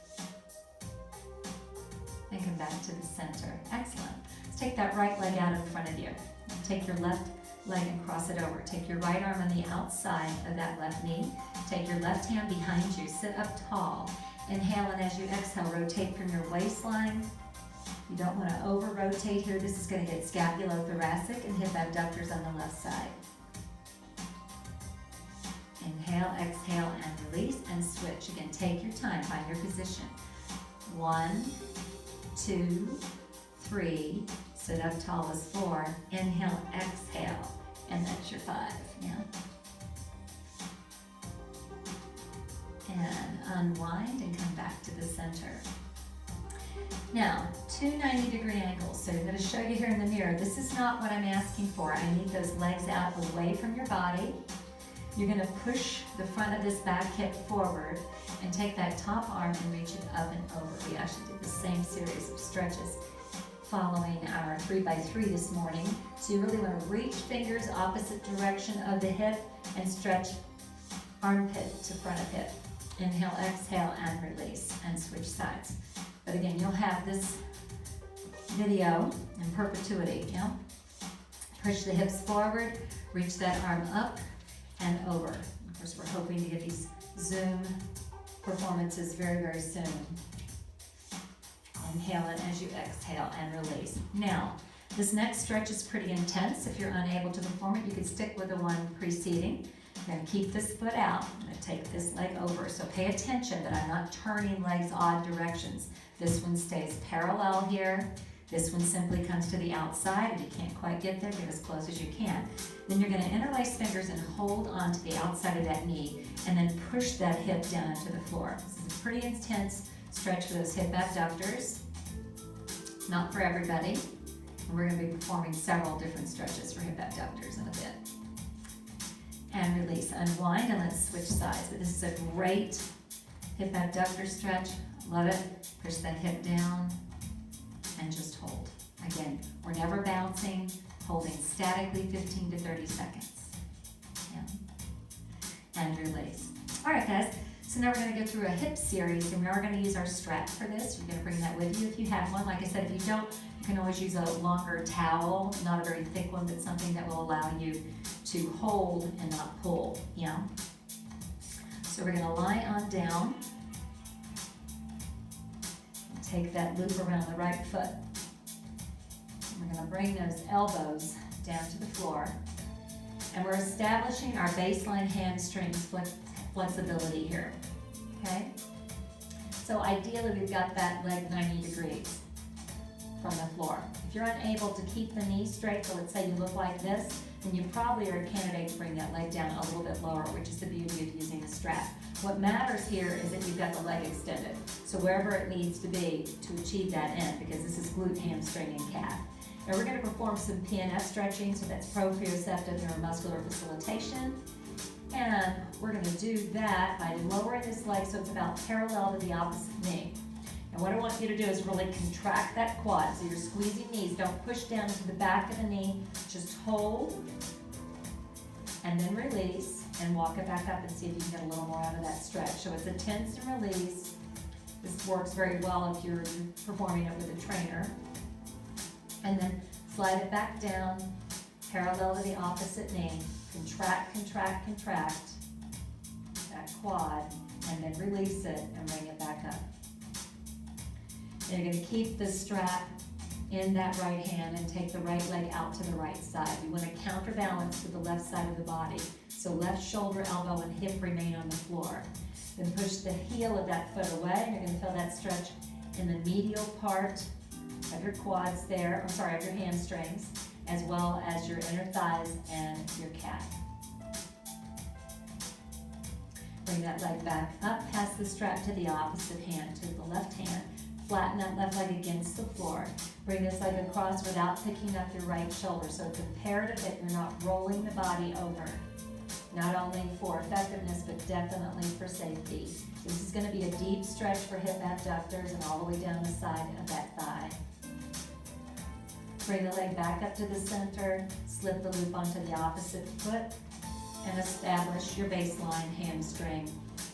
Speaker 1: And come back to the center. Excellent. Let's take that right leg out in front of you. Take your left leg and cross it over. Take your right arm on the outside of that left knee. Take your left hand behind you. Sit up tall. Inhale, and as you exhale, rotate from your waistline. You don't want to over-rotate here. This is going to get scapulothoracic and hip abductors on the left side. Inhale, exhale, and release, and switch. Again, take your time. Find your position. 1, 2, 3. Sit up tall is 4. Inhale, exhale, and that's your 5. Yeah. And unwind and come back to the center. Now, 2 90-degree angles. So I'm going to show you here in the mirror. This is not what I'm asking for. I need those legs out away from your body. You're going to push the front of this back hip forward and take that top arm and reach it up and over. We actually did the same series of stretches following our 3x3 this morning. So you really want to reach fingers opposite direction of the hip and stretch armpit to front of hip. Inhale, exhale, and release, and switch sides. But again, you'll have this video in perpetuity, yeah? Push the hips forward, reach that arm up and over. Of course, we're hoping to get these Zoom performances very, very soon. Inhale it as you exhale and release. Now, this next stretch is pretty intense. If you're unable to perform it, you can stick with the one preceding. I'm going to keep this foot out. I'm going to take this leg over. So pay attention that I'm not turning legs odd directions. This one stays parallel here. This one simply comes to the outside. If you can't quite get there, get as close as you can. Then you're going to interlace fingers and hold onto the outside of that knee and then push that hip down into the floor. This is a pretty intense stretch for those hip abductors. Not for everybody. And we're going to be performing several different stretches for hip abductors in a bit. And release, unwind, and let's switch sides. But this is a great hip abductor stretch. Love it. Push that hip down and just hold. Again, we're never bouncing, holding statically 15 to 30 seconds. Yeah. And release. All right, guys. So now we're going to go through a hip series, and we are going to use our strap for this. You're going to bring that with you if you have one. Like I said, if you don't, you can always use a longer towel, not a very thick one, but something that will allow you to hold and not pull, yeah? So we're going to lie on down. Take that loop around the right foot. We're going to bring those elbows down to the floor. And we're establishing our baseline hamstring flexibility here, okay? So ideally we've got that leg 90 degrees from the floor. If you're unable to keep the knee straight, so let's say you look like this, then you probably are a candidate to bring that leg down a little bit lower, which is the beauty of using a strap. What matters here is that you've got the leg extended, so wherever it needs to be to achieve that end, because this is glute, hamstring, and calf. Now we're going to perform some PNF stretching, so that's proprioceptive neuromuscular facilitation. And we're going to do that by lowering this leg so it's about parallel to the opposite knee. And what I want you to do is really contract that quad. So you're squeezing knees. Don't push down into the back of the knee. Just hold and then release and walk it back up and see if you can get a little more out of that stretch. So it's a tense and release. This works very well if you're performing it with a trainer. And then slide it back down, parallel to the opposite knee. Contract, contract, contract that quad, and then release it and bring it back up. And you're going to keep the strap in that right hand and take the right leg out to the right side. You want to counterbalance to the left side of the body. So left shoulder, elbow, and hip remain on the floor. Then push the heel of that foot away, and you're going to feel that stretch in the medial part of your quads there, of your hamstrings, as well as your inner thighs and your calf. Bring that leg back up, pass the strap to the opposite hand, to the left hand. Flatten that left leg against the floor. Bring this leg across without picking up your right shoulder. So it's imperative that you're not rolling the body over. Not only for effectiveness, but definitely for safety. This is going to be a deep stretch for hip abductors and all the way down the side of that thigh. Bring the leg back up to the center, slip the loop onto the opposite foot, and establish your baseline hamstring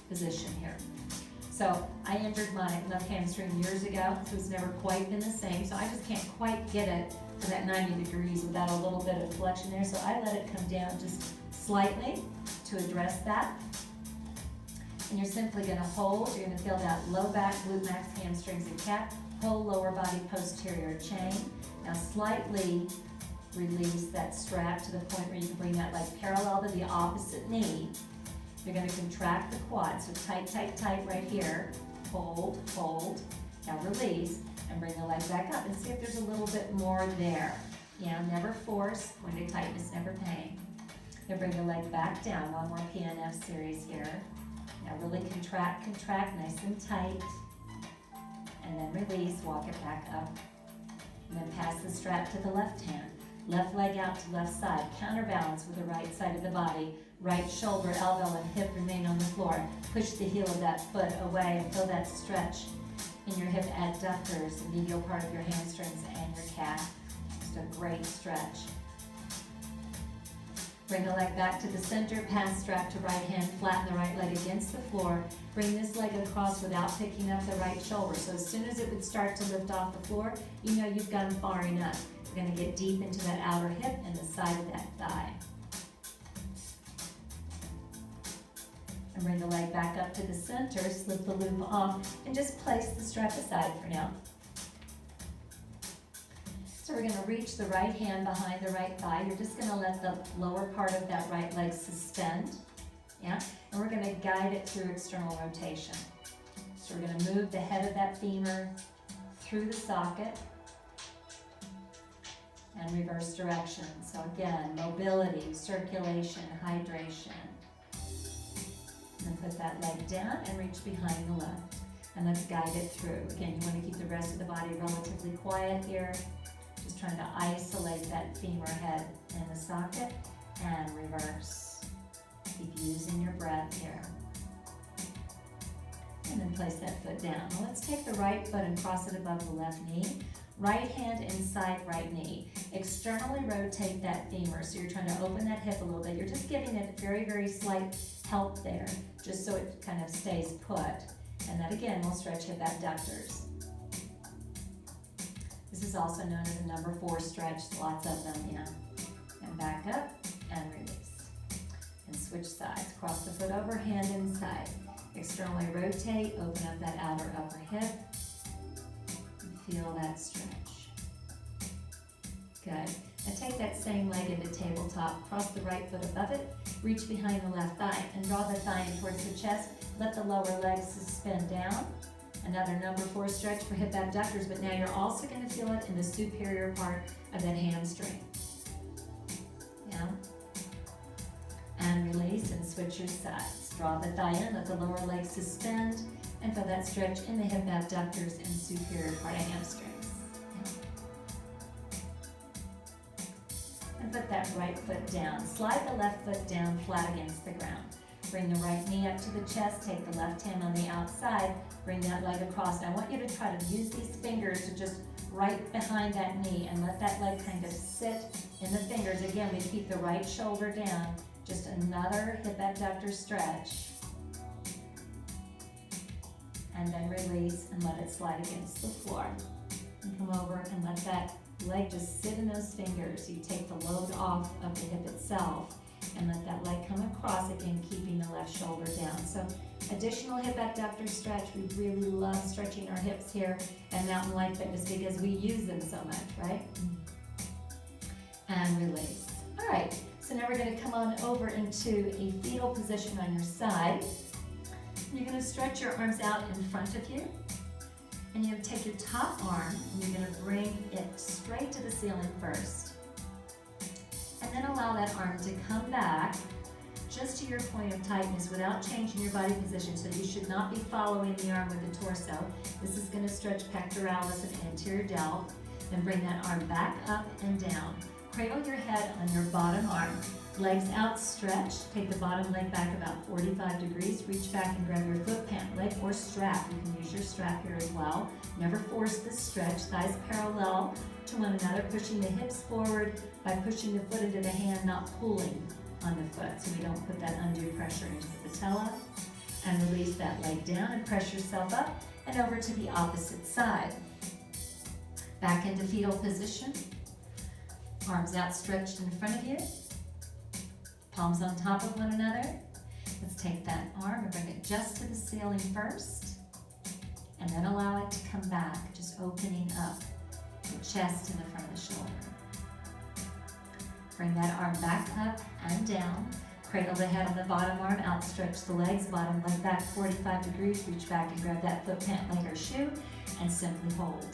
Speaker 1: position here. So I injured my left hamstring years ago, so it's never quite been the same. So I just can't quite get it to that 90 degrees without a little bit of flexion there. So I let it come down just slightly to address that. And you're simply going to hold. You're going to feel that low back, glute max, hamstrings, and calf. Whole lower body posterior chain. Now slightly release that strap to the point where you can bring that leg parallel to the opposite knee. You're going to contract the quad, so tight, tight, tight right here. Hold, hold. Now release and bring the leg back up and see if there's a little bit more there. Yeah, never force. Point of tightness, never pain. Then bring the leg back down. One more PNF series here. Now really contract, contract, nice and tight. And then release, walk it back up. And then pass the strap to the left hand. Left leg out to left side. Counterbalance with the right side of the body. Right shoulder, elbow, and hip remain on the floor. Push the heel of that foot away and feel that stretch in your hip adductors, the medial part of your hamstrings and your calf. Just a great stretch. Bring the leg back to the center, pass strap to right hand, flatten the right leg against the floor. Bring this leg across without picking up the right shoulder. So as soon as it would start to lift off the floor, you know you've gone far enough. You're going to get deep into that outer hip and the side of that thigh. And bring the leg back up to the center, slip the loop off, and just place the strap aside for now. So we're going to reach the right hand behind the right thigh. You're just going to let the lower part of that right leg suspend. Yeah? And we're going to guide it through external rotation. So we're going to move the head of that femur through the socket and reverse direction. So again, mobility, circulation, hydration. And then put that leg down and reach behind the left. And let's guide it through. Again, you want to keep the rest of the body relatively quiet here. Just trying to isolate that femur head in the socket and reverse. Keep using your breath here. And then place that foot down. Now let's take the right foot and cross it above the left knee. Right hand inside right knee. Externally rotate that femur. So you're trying to open that hip a little bit. You're just giving it very, very slight help there, just so it kind of stays put. And that again will stretch hip abductors. This is also known as a number 4 stretch, lots of them, yeah. And back up and release. And switch sides. Cross the foot over, hand inside. Externally rotate, open up that outer upper hip. And feel that stretch. Good. Now take that same leg into tabletop, cross the right foot above it, reach behind the left thigh, and draw the thigh in towards the chest. Let the lower leg suspend down. Another number 4 stretch for hip abductors, but now you're also going to feel it in the superior part of that hamstring. Yeah. And release and switch your sides. Draw the thigh in, let the lower leg suspend, and feel that stretch in the hip abductors and superior part of hamstrings. Yeah. And put that right foot down. Slide the left foot down flat against the ground. Bring the right knee up to the chest, take the left hand on the outside, bring that leg across. Now I want you to try to use these fingers to just right behind that knee and let that leg kind of sit in the fingers. Again, we keep the right shoulder down. Just another hip abductor stretch. And then release and let it slide against the floor. And come over and let that leg just sit in those fingers. You take the load off of the hip itself. And let that leg come across, again, keeping the left shoulder down. So additional hip abductor stretch. We really love stretching our hips here at Mountain Life Fitness because we use them so much, right? And release. All right, so now we're going to come on over into a fetal position on your side. You're going to stretch your arms out in front of you. And you're going to take your top arm and you're going to bring it straight to the ceiling first. And then allow that arm to come back just to your point of tightness without changing your body position. So you should not be following the arm with the torso. This is going to stretch pectoralis and anterior delt. Then bring that arm back up and down. Cradle your head on your bottom arm. Legs outstretched. Take the bottom leg back about 45 degrees. Reach back and grab your foot pant leg or strap. You can use your strap here as well. Never force this stretch. Thighs parallel to one another, pushing the hips forward by pushing the foot into the hand, not pulling on the foot, so we don't put that undue pressure into the patella. And release that leg down and press yourself up and over to the opposite side. Back into fetal position. Arms outstretched in front of you. Palms on top of one another. Let's take that arm and bring it just to the ceiling first. And then allow it to come back, just opening up the chest and the front of the shoulder. Bring that arm back up and down. Cradle the head on the bottom arm, outstretch the legs, bottom leg back 45 degrees. Reach back and grab that foot, pant, leg, or shoe, and simply hold.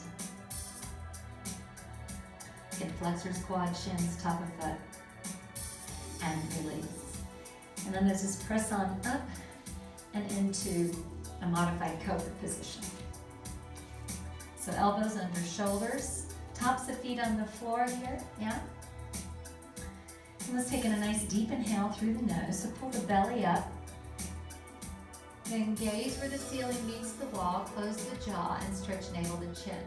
Speaker 1: Hip flexors, quad, shins, top of foot, and release. And then let's just press on up and into a modified cobra position. So elbows under shoulders, tops of feet on the floor here, yeah? And let's take in a nice deep inhale through the nose, so pull the belly up. Then gaze where the ceiling meets the wall, close the jaw, and stretch navel to chin.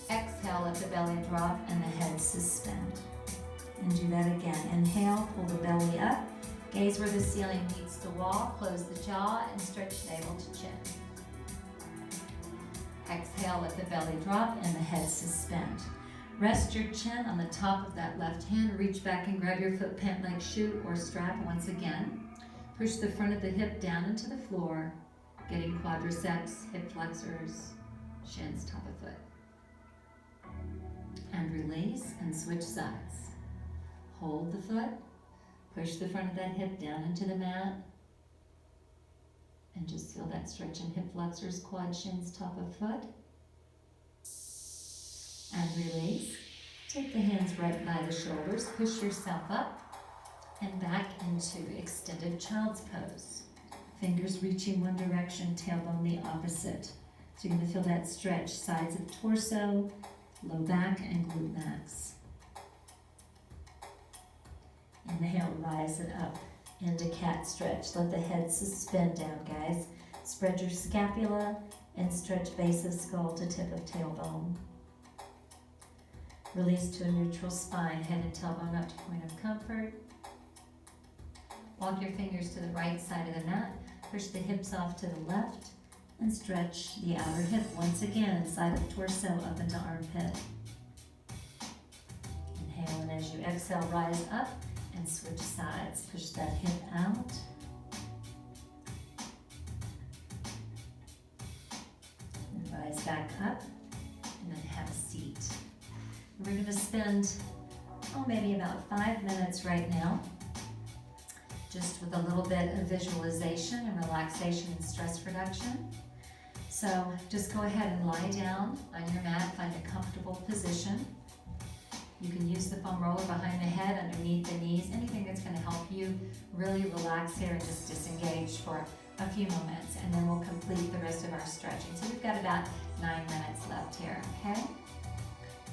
Speaker 1: Exhale, let the belly drop and the head suspend. And do that again. Inhale, pull the belly up. Gaze where the ceiling meets the wall, close the jaw, and stretch navel to chin. Exhale, let the belly drop and the head suspend. Rest your chin on the top of that left hand. Reach back and grab your foot, pant, leg, shoe, or strap once again. Push the front of the hip down into the floor, getting quadriceps, hip flexors, shins, top of foot. And release and switch sides. Hold the foot, push the front of that hip down into the mat, and just feel that stretch in hip flexors, quad, shins, top of foot. And release. Take the hands right by the shoulders, push yourself up and back into extended child's pose. Fingers reaching one direction, tailbone the opposite. So you're going to feel that stretch, sides of torso, low back, and glute max. Inhale, rise it up into cat stretch. Let the head suspend down, guys. Spread your scapula and stretch base of skull to tip of tailbone. Release to a neutral spine, head and tailbone up to point of comfort. Walk your fingers to the right side of the mat. Push the hips off to the left and stretch the outer hip once again, side of torso up into armpit. Inhale, and as you exhale, rise up and switch sides. Push that hip out. And rise back up, and then have a seat. We're going to spend, maybe about 5 minutes right now, just with a little bit of visualization and relaxation and stress reduction. So just go ahead and lie down on your mat, find a comfortable position. You can use the foam roller behind the head, underneath the knees, anything that's going to help you really relax here and just disengage for a few moments, and then we'll complete the rest of our stretching. So we've got about 9 minutes left here, okay?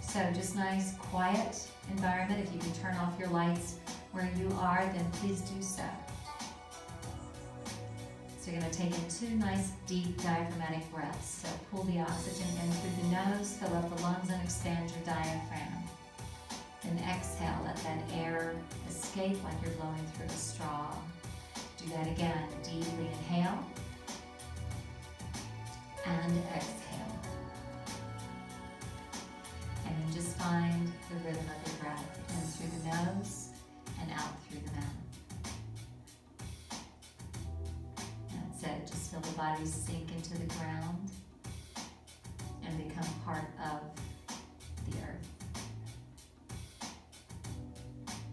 Speaker 1: So just nice, quiet environment. If you can turn off your lights where you are, then please do so. So you're going to take in 2 nice, deep diaphragmatic breaths. So pull the oxygen in through the nose, fill up the lungs, and expand your diaphragm. Then exhale, let that air escape like you're blowing through a straw. Do that again. Deeply inhale and exhale. And then just find the rhythm of your breath in through the nose and out through the mouth. That's it. Just feel the body sink into the ground and become part of the earth.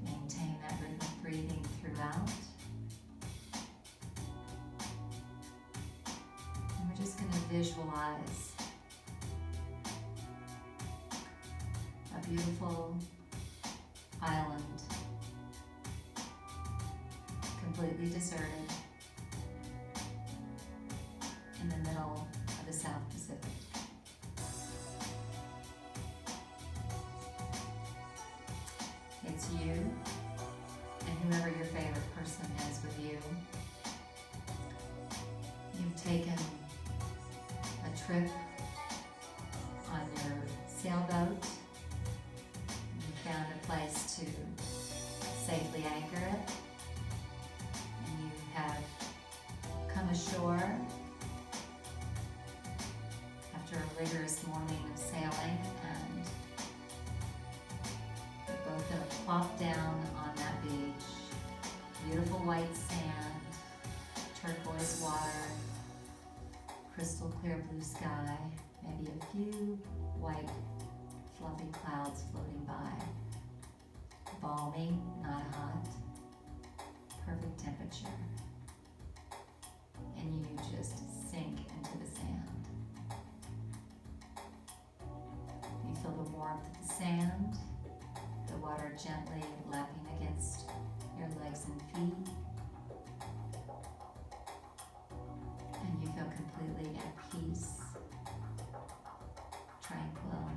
Speaker 1: Maintain that rhythmic breathing throughout. And we're just going to visualize a beautiful island completely deserted in the middle of the South Pacific. It's you and whoever your favorite person is with you. You've taken a trip on your sailboat. You found a place to safely anchor it, and you have come ashore after a rigorous morning of sailing, and you're both going to plop down on that beach. Beautiful white sand, turquoise water, crystal clear blue sky, maybe a few white fluffy clouds floating by. Balmy, not hot, perfect temperature. And you just sink into the sand. You feel the warmth of the sand, the water gently lapping against your legs and feet. And you feel completely at peace, tranquil.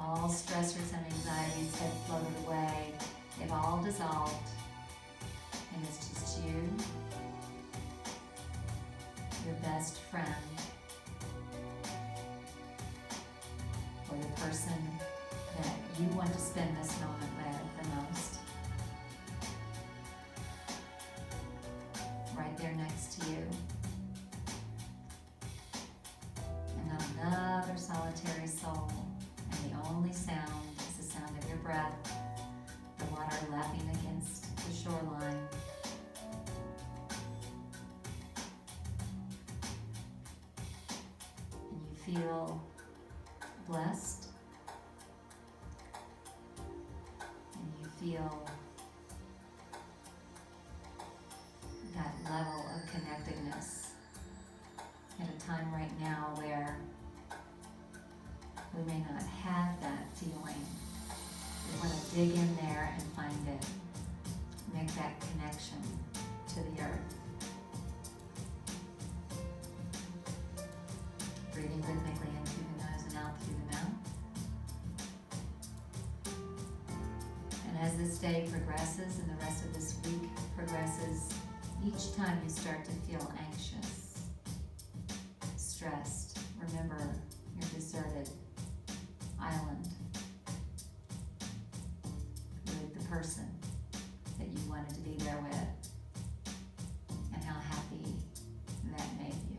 Speaker 1: All stressors and anxieties have floated away. They've all dissolved. And it's just you, your best friend, or the person that you want to spend this moment with the most. Right there next to you. And not another solitary soul. And the only sound is the sound of your breath, the water lapping against the shoreline. And you feel blessed. And you feel that level of connectedness at a time right now where we may not have that feeling. We want to dig in there and find it. Make that connection to the earth. Breathing rhythmically in through the nose and out through the mouth. And as this day progresses and the rest of this week progresses, each time you start to feel anxious, stressed, remember you're deserted island with the person that you wanted to be there with, and how happy that made you.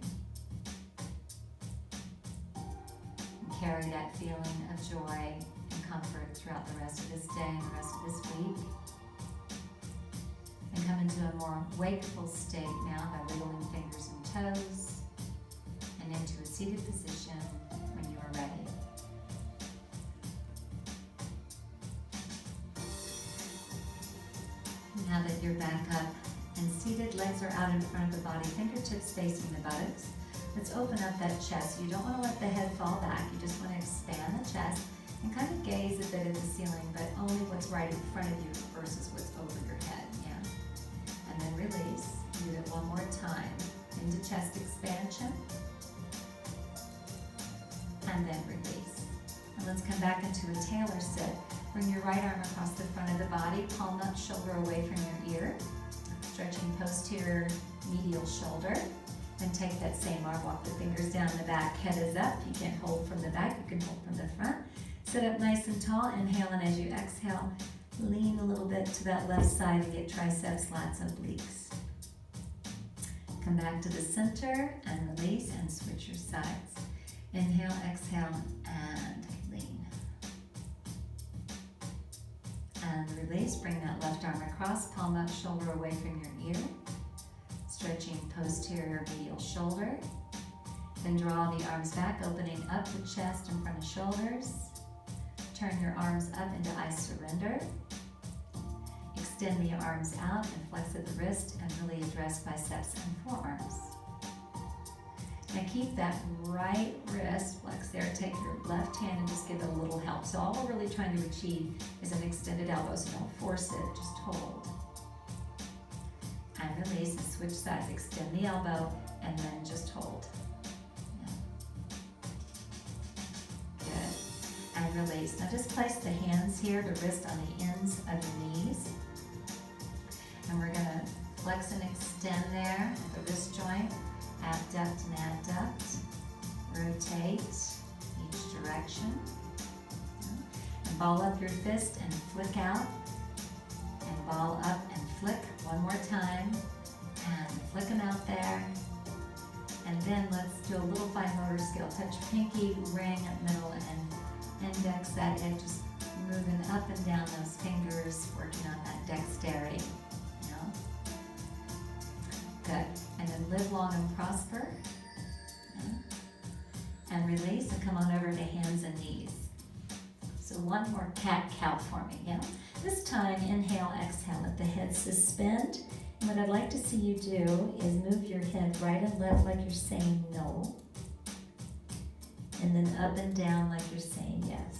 Speaker 1: And carry that feeling of joy and comfort throughout the rest of this day and the rest of this week. And come into a more wakeful state now by wiggling fingers and toes, and into a seated position when you are ready. Now that you're back up and seated, legs are out in front of the body, fingertips facing the buttocks. Let's open up that chest. You don't want to let the head fall back. You just want to expand the chest and kind of gaze a bit at the ceiling, but only what's right in front of you versus what's over your head. Yeah. And then release. Do it one more time. Into chest expansion. And then release. And let's come back into a tailor sit. Bring your right arm across the front of the body, palm up, shoulder away from your ear. Stretching posterior medial shoulder. And take that same arm, walk the fingers down the back, head is up. You can't hold from the back, you can hold from the front. Sit up nice and tall, inhale, and as you exhale, lean a little bit to that left side and get triceps, lats, obliques. Come back to the center and release and switch your sides. Inhale, exhale, and lean. And release, bring that left arm across, palm up, shoulder away from your ear. Stretching posterior medial shoulder. Then draw the arms back, opening up the chest in front of shoulders. Turn your arms up into I surrender. Extend the arms out and flex at the wrist and really address biceps and forearms. Now keep that right wrist flexed there. Take your left hand and just give it a little help. So all we're really trying to achieve is an extended elbow, so don't force it, just hold. And release, and switch sides. Extend the elbow, and then just hold. Good. And release. Now just place the hands here, the wrist on the ends of your knees. And we're gonna flex and extend there at the wrist joint. Abduct and adduct. Rotate each direction. And ball up your fist and flick out. And ball up and flick one more time. And flick them out there. And then let's do a little fine motor skill. Touch pinky, ring, middle, and index. That edge, just moving up and down those fingers, working on that dexterity. Good. And then live long and prosper. And release and come on over to hands and knees. So one more cat-cow for me, yeah? This time, inhale, exhale, let the head suspend. And what I'd like to see you do is move your head right and left like you're saying no. And then up and down like you're saying yes.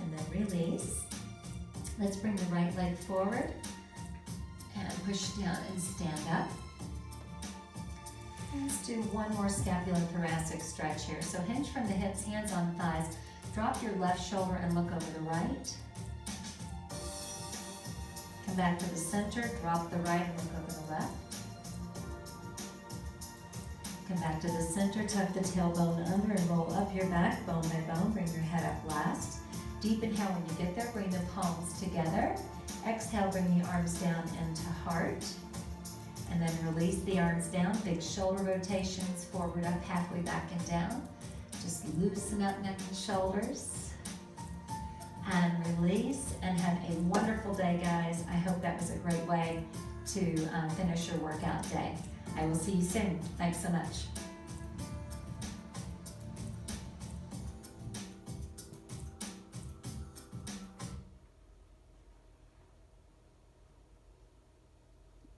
Speaker 1: And then release. Let's bring the right leg forward. And push down and stand up. And let's do one more scapulothoracic stretch here. So hinge from the hips, hands on thighs. Drop your left shoulder and look over the right. Come back to the center, drop the right and look over the left. Come back to the center, tuck the tailbone under and roll up your back, bone by bone. Bring your head up last. Deep inhale when you get there, bring the palms together. Exhale, bring the arms down into heart. And then release the arms down. Big shoulder rotations, forward, up, halfway back and down. Just loosen up neck and shoulders. And release, and have a wonderful day, guys. I hope that was a great way to finish your workout day. I will see you soon. Thanks so much.